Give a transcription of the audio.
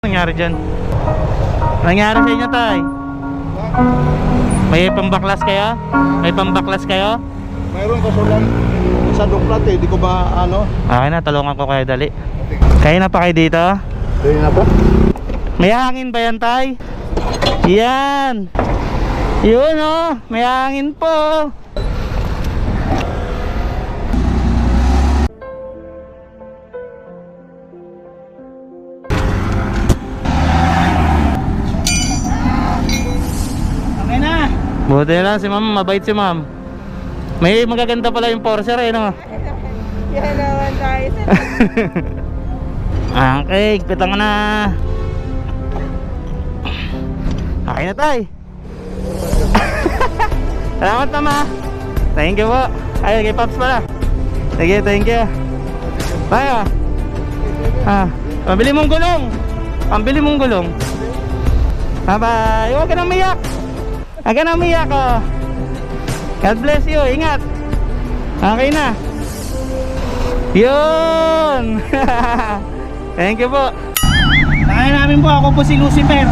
Nangyari dyan? Nangyari sa inyo, tay? May pambaklas kayo? May pambaklas kayo? Mayroon kaso lang sa duklat eh, di ko ba ano? Okay na, tulungan ko kayo dali. Kaya na pa kayo dito? Dali na po. May hangin ba yan, tay? Yan! Yun oh, may hangin po. Okay na. Buti na lang si ma'am, mabait si ma'am. May magaganda pala yung Forcer eh, no? Yan naman tayo. Okay, pitang na. Okay na tay. Salamat ma. Thank you po. Ay, kay Pops pala. Sige, thank you. Bye. Pambili mong gulong. Pambili mong gulong. Bye-bye. Huwag ka nang umiyak. Huwag ka nang umiyak oh. God bless you. Ingat. Okay na. Yun. Thank you po. Kaya namin po, ako po si Lucifer.